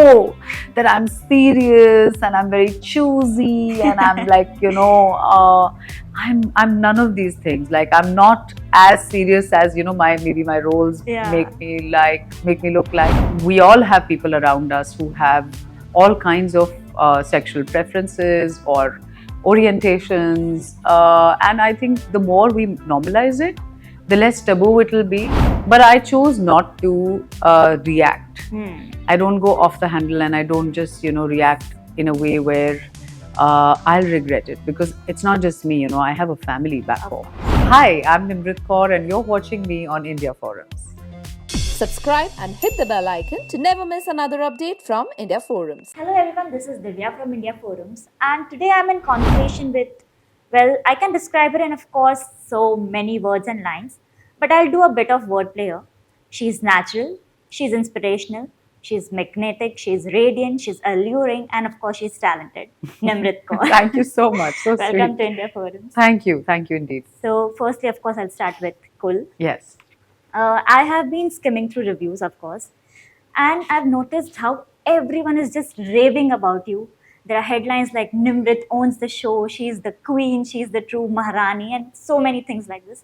show that I'm serious and I'm very choosy and I'm like, I'm none of these things. Like I'm not as serious as my roles Yeah. make me look like. We all have people around us who have all kinds of sexual preferences or orientations, and I think the more we normalize it, the less taboo it will be. But I chose not to react. I don't go off the handle and I don't just react in a way where I'll regret it, because it's not just me. I have a family back home. Hi, I'm Nimrit Kaur and you're watching me on India Forums. Subscribe and hit the bell icon to never miss another update from India Forums. Hello everyone, this is Divya from India Forums, and today I'm in conversation with, well, I can describe her in, of course, so many words and lines, but I'll do a bit of wordplay here. She's natural, she's inspirational, she's magnetic, she's radiant, she's alluring, and of course, she's talented. Nimrit Kaur. Thank you so much. So Welcome sweet. to India Forums. Thank you indeed. So, firstly, of course, I'll start with Kul. Yes. I have been skimming through reviews, of course, and I've noticed how everyone is just raving about you. There are headlines like Nimrit owns the show, she's the queen, she's the true Maharani, and so many things like this.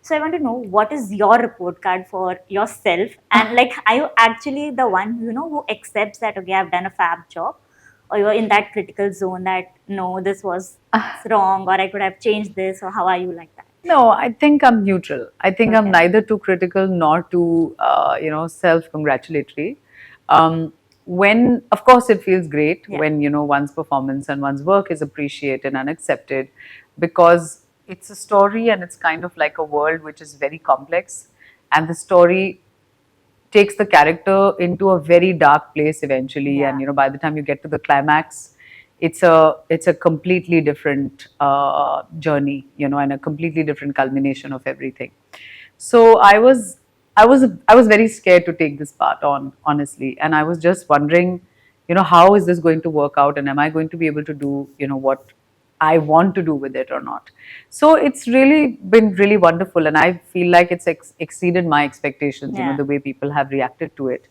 So I want to know, what is your report card for yourself? And like, are you actually the one who accepts that, okay, I've done a fab job, or you're in that critical zone that no, this was wrong, or I could have changed this, or how are you like that? No, I think I'm neutral. I think I'm Okay. neither too critical nor too, self-congratulatory. When, of course, it feels great Yeah. when, one's performance and one's work is appreciated and accepted, because it's a story and it's kind of like a world which is very complex. And the story takes the character into a very dark place eventually. Yeah. And, by the time you get to the climax, it's a completely different journey, and a completely different culmination of everything. So I was very scared to take this part on, honestly, and I was just wondering, how is this going to work out, and am I going to be able to do what I want to do with it or not. So it's really been really wonderful, and I feel like it's exceeded my expectations. Yeah. The way people have reacted to it.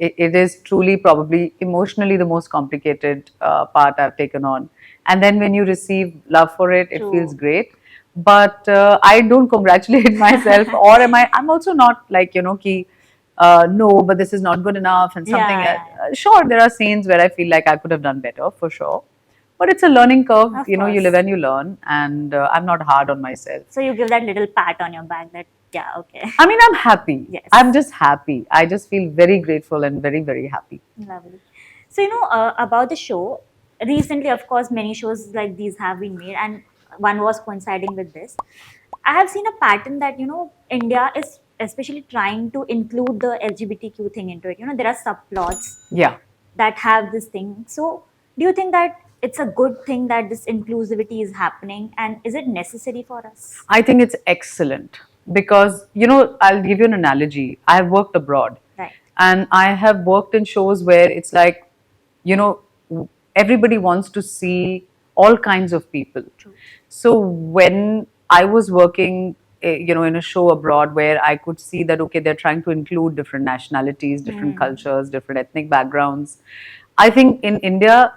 It is truly probably emotionally the most complicated part I've taken on. And then when you receive love for it, it True. feels great. But I don't congratulate myself, or am I? I'm also not like no, but this is not good enough, and something. Yeah. Sure, there are scenes where I feel like I could have done better, for sure. But it's a learning curve. Of You course. live and you learn, and I'm not hard on myself. So you give that little pat on your back that, yeah, okay. I mean, I'm happy. Yes. I'm just happy. I just feel very grateful and very, very happy. Lovely. So, about the show, recently, of course, many shows like these have been made, and one was coinciding with this. I have seen a pattern that, India is especially trying to include the LGBTQ thing into it. There are subplots Yeah. that have this thing. So, do you think that it's a good thing that this inclusivity is happening, and is it necessary for us? I think it's excellent because, I'll give you an analogy. I've worked abroad. Right. And I have worked in shows where it's like, you know, everybody wants to see all kinds of people. True. So when I was working, in a show abroad where I could see that, okay, they're trying to include different nationalities, different cultures, different ethnic backgrounds. I think in India,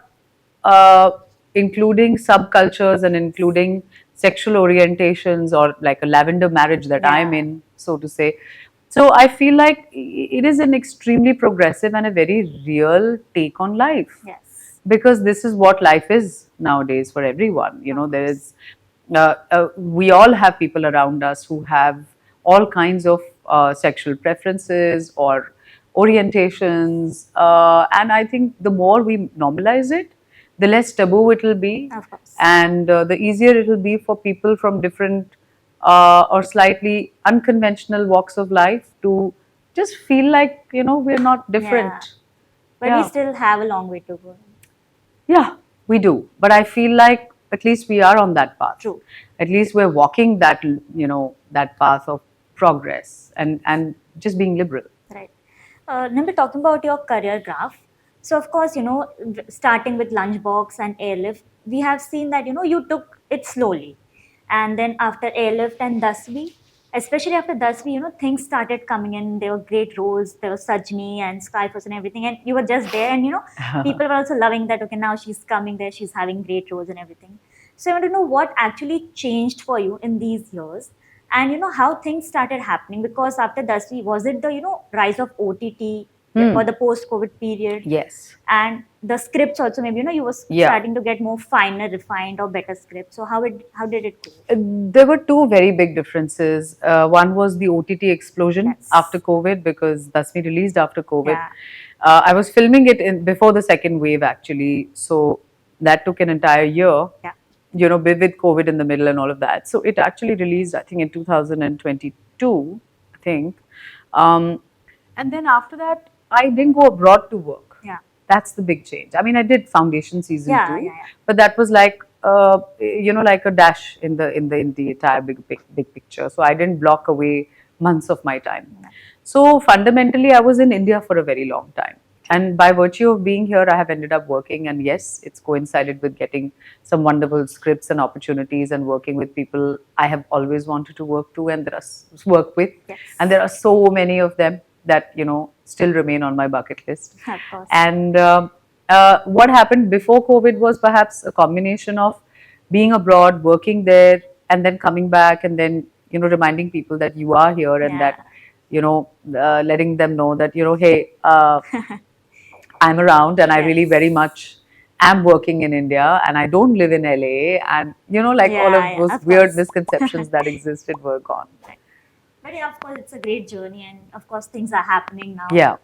uh, including subcultures and including sexual orientations, or like a lavender marriage that I'm Yeah. in, so to say. So I feel like it is an extremely progressive and a very real take on life. Yes. Because this is what life is nowadays for everyone. There is, we all have people around us who have all kinds of sexual preferences or orientations, and I think the more we normalize it, the less taboo it will be, Of course. and the easier it will be for people from different or slightly unconventional walks of life to just feel like we're not different. Yeah. But we Yeah. still have a long way to go. Yeah, we do. But I feel like at least we are on that path. True. At least we're walking that path of progress and just being liberal. Right. Nimba, talking about your career graph. So, of course, starting with Lunchbox and Airlift, we have seen that, you took it slowly. And then after Airlift and Dasvi, Especially after Dasvi, things started coming in. There were great roles. There was Sajni and Skyforce and everything, and you were just there. And people were also loving that. Okay, now she's coming there. She's having great roles and everything. So I want to know what actually changed for you in these years, and how things started happening. Because after Dasvi, was it the rise of OTT or the post-COVID period? Yes. And the scripts also, maybe you were Yeah. starting to get more finer, refined, or better scripts. So how did it go? There were two very big differences. One was the OTT explosion Yes. after COVID, because Dasmi released after COVID. Yeah. I was filming it before the second wave, actually. So that took an entire year, Yeah. with COVID in the middle and all of that. So it actually released, I think, in 2022, I think. And then after that, I didn't go abroad to work. Yeah. That's the big change. I mean, I did Foundation season Yeah, 2, yeah, yeah. but that was like like a dash in the entire big picture. So I didn't block away months of my time. So fundamentally, I was in India for a very long time, and by virtue of being here, I have ended up working. And yes, it's coincided with getting some wonderful scripts and opportunities, and working with people I have always wanted to work to, and work with, Yes. and there are so many of them that still remain on my bucket list. Of course. And what happened before COVID was perhaps a combination of being abroad, working there, and then coming back, and then reminding people that you are here, and Yeah. that letting them know that hey, I'm around, and I really Yes. very much am working in India, and I don't live in LA, and like all Yeah, of those of weird course. misconceptions that existed were gone. But yeah, of course, it's a great journey, and of course, things are happening now. Yeah.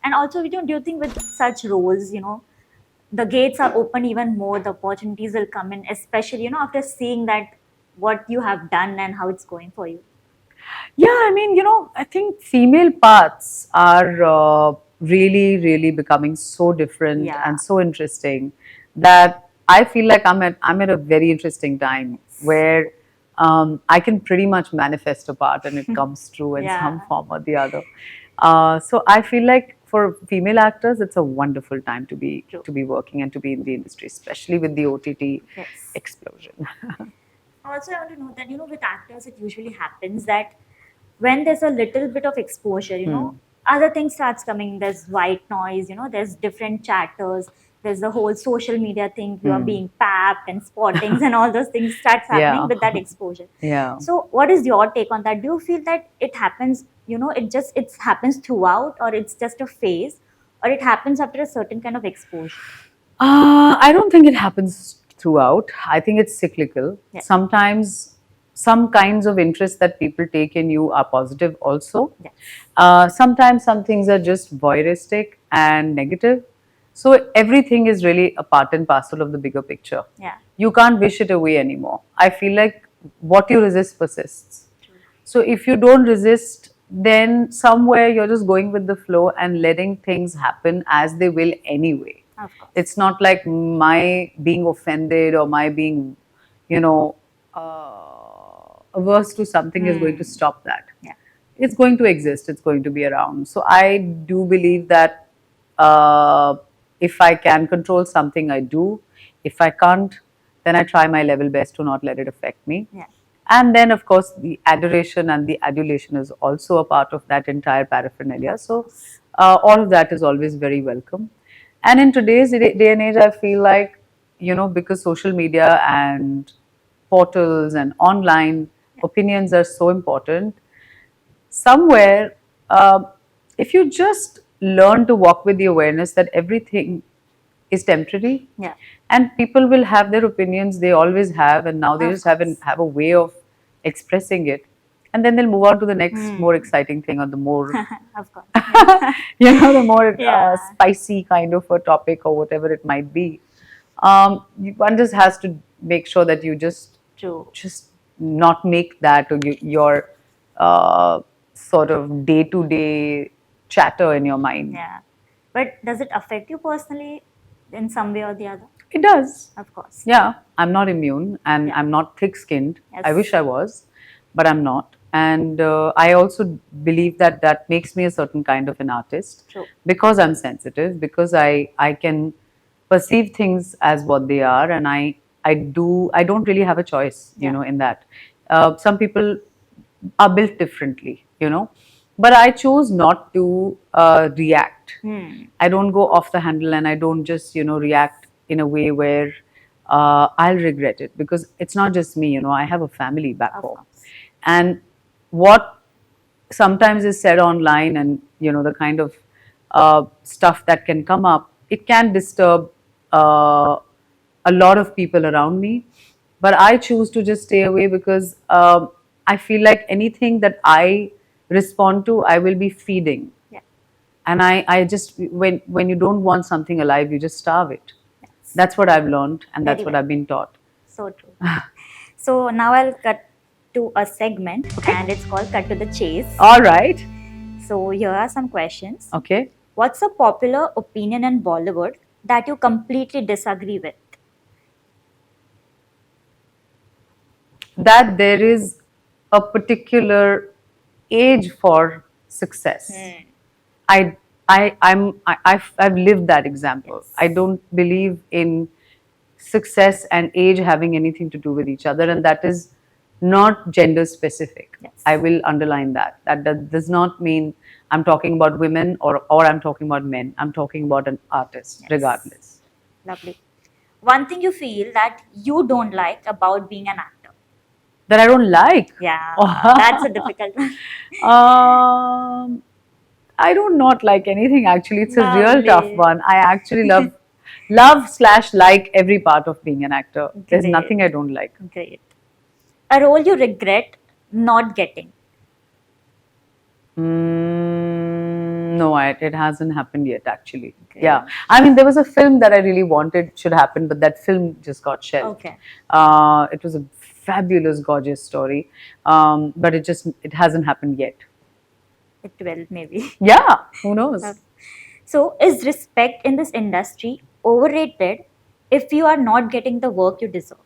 And also, do you think with such roles, the gates are open even more, the opportunities will come in, especially, after seeing that what you have done and how it's going for you? Yeah, I mean, I think female paths are really, really becoming so different Yeah. and so interesting that I feel like I'm at a very interesting time where I can pretty much manifest a part and it comes true in Yeah. some form or the other. So I feel like for female actors, it's a wonderful time to be True. working and to be in the industry, especially with the OTT Yes. explosion. Also, I want to know that, with actors, it usually happens that when there's a little bit of exposure, other things starts coming. There's white noise, there's different chatters. There's the whole social media thing. You are being papped and spottings and all those things starts happening Yeah. with that exposure. Yeah. So what is your take on that? Do you feel that it happens, it happens throughout, or it's just a phase, or it happens after a certain kind of exposure? I don't think it happens throughout. I think it's cyclical. Yeah. Sometimes some kinds of interest that people take in you are positive also. Yeah. Sometimes some things are just voyeuristic and negative. So everything is really a part and parcel of the bigger picture. Yeah. You can't wish it away anymore. I feel like what you resist persists. So if you don't resist, then somewhere you're just going with the flow and letting things happen as they will anyway. Of course. It's not like my being offended or my being, averse to something is going to stop that. Yeah. It's going to exist, it's going to be around. So I do believe that if I can control something, I do. If I can't, then I try my level best to not let it affect me. Yeah. And then, of course, the adoration and the adulation is also a part of that entire paraphernalia. So, all of that is always very welcome. And in today's day and age, I feel like, because social media and portals and online opinions are so important, somewhere, if you just learn to walk with the awareness that everything is temporary, Yeah. and people will have their opinions, they always have, and now they Of just have a way of expressing it, and then they'll move on to the next more exciting thing, or the more Of course. the more Yeah. spicy kind of a topic, or whatever it might be. One just has to make sure that you just True. not make that your sort of day-to-day chatter in your mind. Yeah. But does it affect you personally in some way or the other? It does. Of course. Yeah, I'm not immune, and Yeah. I'm not thick-skinned. Yes. I wish I was, but I'm not. And I also believe that that makes me a certain kind of an artist, True. because I'm sensitive, because I can perceive things as what they are, and I don't really have a choice, Yeah. in that. Some people are built differently, you know. But I chose not to react. I don't go off the handle and I don't just, you know, react in a way where I'll regret it, because it's not just me, you know, I have a family back Of home. course. And what sometimes is said online, and you know, the kind of stuff that can come up, it can disturb a lot of people around me. But I choose to just stay away, because I feel like anything that I respond to, I will be feeding. Yeah. And I just, when you don't want something alive, you just starve it. That's what I've learned, and that's Very what well. I've been taught. So true. So now I'll cut to a segment, Okay. and it's called Cut to the Chase. All right. So here are some questions. Okay. What's a popular opinion in Bollywood that you completely disagree with? That there is a particular age for success. I've lived that example. I don't believe in success and age having anything to do with each other, and that is not gender specific. Yes. I will underline that. That does not mean I'm talking about women or I'm talking about men. I'm talking about an artist, regardless. Lovely. One thing you feel that you don't like about being an actor? That I don't like. Yeah, that's a difficult one. I do not like anything actually. It's a real Lovely. tough one. I actually love/like every part of being an actor. There's Great. nothing I don't like. Great. A role you regret not getting? No, it hasn't happened yet actually. Okay. Yeah. I mean, there was a film that I really wanted should happen, but that film just got shelved. Okay. It was a fabulous, gorgeous story. But it hasn't happened yet. It will, maybe. Yeah, who knows? So, is respect in this industry overrated if you are not getting the work you deserve?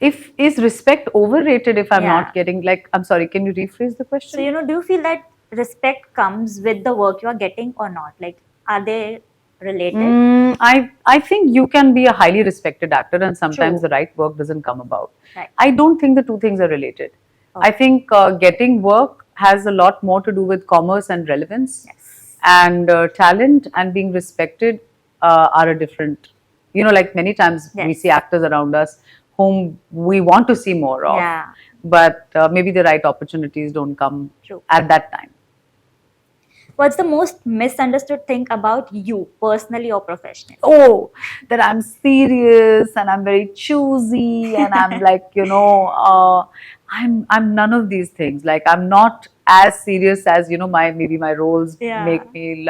Is respect overrated if I'm Yeah. not getting, like, I'm sorry, can you rephrase the question? So, do you feel that respect comes with the work you are getting or not? Like, are they related? I think you can be a highly respected actor and sometimes True. the right work doesn't come about. Right. I don't think the two things are related. Okay. I think getting work has a lot more to do with commerce and relevance. Yes. And talent and being respected are a different, you know, like many times we Yes. see actors around us whom we want to see more of. Yeah. But maybe the right opportunities don't come True. at that time. What's the most misunderstood thing about you, personally or professionally? Oh, that I'm serious and I'm very choosy and I'm like, you know, I'm none of these things. Like, I'm not as serious as, you know, maybe my roles Yeah. make me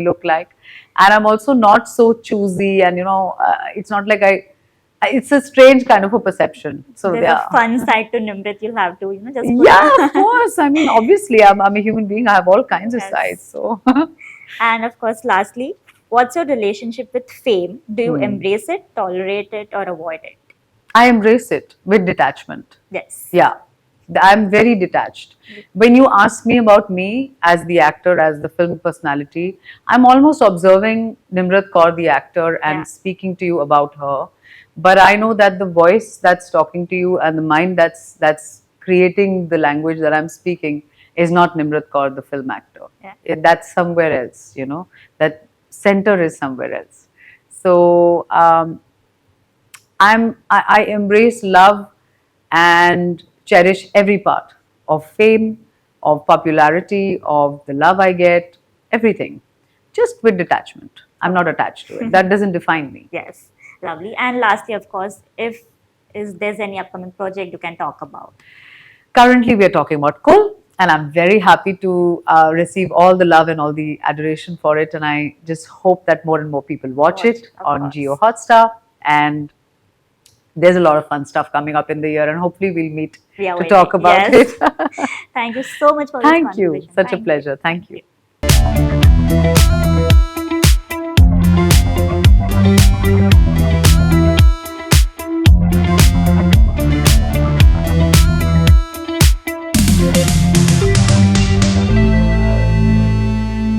look like. And I'm also not so choosy, and you know, it's not like it's a strange kind of a perception. So There's yeah. a fun side to Nimrit. You'll have to, just put Yeah, of course. I mean, obviously, I'm a human being. I have all kinds of Yes. sides. So And of course, lastly, what's your relationship with fame? Do you embrace it, tolerate it, or avoid it? I embrace it with detachment. Yes. Yeah, I'm very detached. When you ask me about me as the actor, as the film personality, I'm almost observing Nimrat Kaur, the actor, and Yeah. speaking to you about her. But I know that the voice that's talking to you and the mind that's creating the language that I'm speaking is not Nimrat Kaur, the film actor. Yeah. That's somewhere else, you know. That center is somewhere else. So I embrace love and cherish every part of fame, of popularity, of the love I get, everything, just with detachment. I'm not attached to it. That doesn't define me. Yes. Lovely. And lastly, of course, if there's any upcoming project you can talk about. Currently, we are talking about Kul, and I'm very happy to receive all the love and all the adoration for it. And I just hope that more and more people watch it Of on course. Jio Hotstar. And there's a lot of fun stuff coming up in the year, and hopefully we'll meet We are to waiting. talk about Yes. it. Thank you so much for this Thank you. conversation. Such a Thank you. pleasure. Thank you.